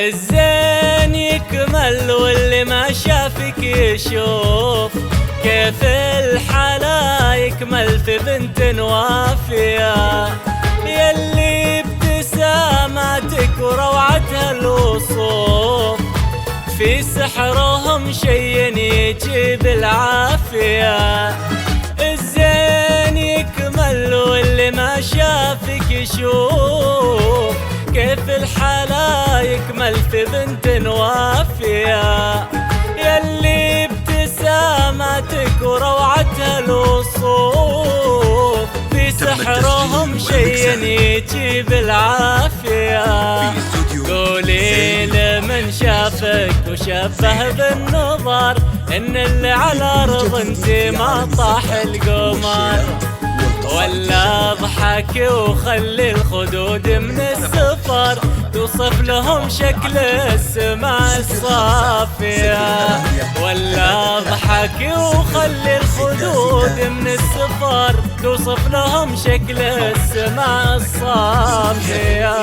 الزين يكمل واللي ما شافك يشوف كيف الحلا يكمل في بنت وافية، يلي ابتساماتك وروعتها الوصوف في سحرهم شي يجيب العافية. الزين يكمل واللي ما شافك يشوف كيف الحلا يكمل في بنت وافية، يلي ابتساماتك وروعتها الوصوف في سحرهم شي يجيب العافية. قولي لمن شافك وشبه بالنظر ان اللي على الارض انتي ما طاح القمر، ولا اضحك وخلي الخدود من السفر توصف لهم شكل السماء الصافية، ولا اضحك وخلي الخدود من السفر توصف لهم شكل السماء الصافية.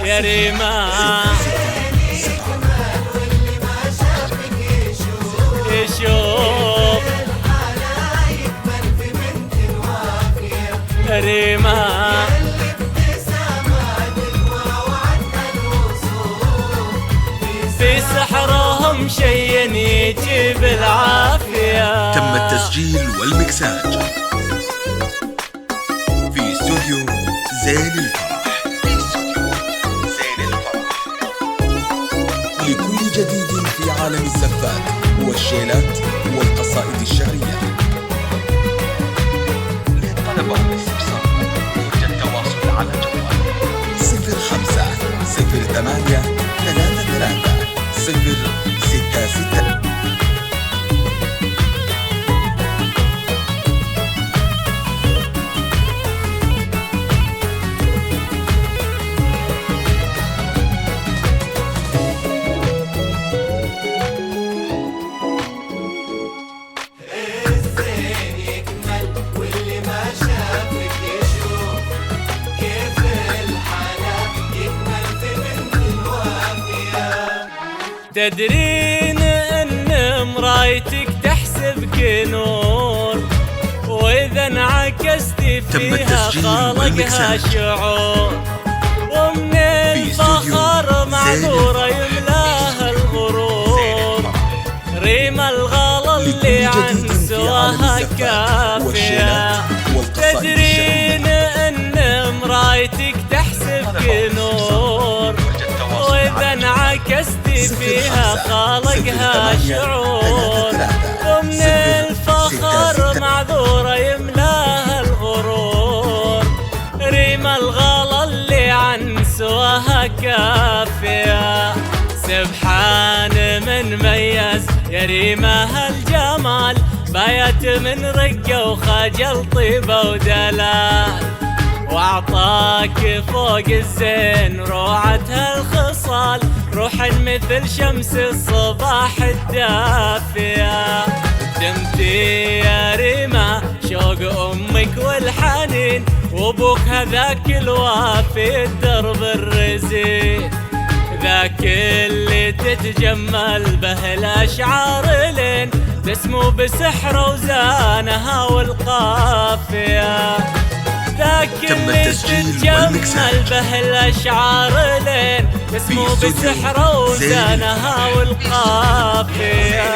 يا ريما يشوف ريما في سحرهم شي يجيب العافية. تم التسجيل والمكساج في استوديو زين الفرح. لكل جديد في عالم الزفات والشيلات والقصائد الشعرية. للطلب والاستفسار يرجى التواصل على جوال 05 08 33 066. تدرين ان مرايتك تحسبك نور، واذا انعكستي فيها خلقها شعور، ومن الفخر معذورة يملاها الغرور، ريما الغلا اللي عن سواها كافية. تدرين ان مرايتك تحسبك نور، واذا انعكستي فيها خالقها شعور، ومن الفخر معذورة يملاها الغرور، ريما الغلا اللي عن سواها كافية. سبحان من ميز يا ريما هالجمال، بايت من رقة وخجل طيبة ودلال، واعطاك فوق الزين روعتها الخصال، روح مثل شمس الصباح الدافية. دمتي يا ريما شوق امك والحنين، وابوك هذاك الوافي الدرب الرزين، ذاك اللي تتجمل به الاشعار لين تسمو بسحر وزانها والقافية. ذاك اللي تتجمل به الاشعار لين تسمو بسحر وزانها والقافية.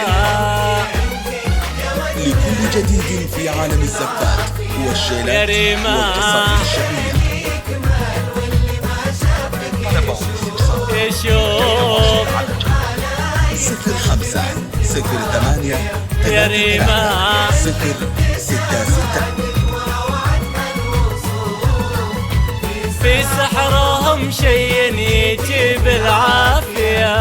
لكل جديد في عالم الزفات والشيلات والقصائد الشعرية. يشوف 05 08 يا ريما 066. في سحرهم شي يجيب العافية.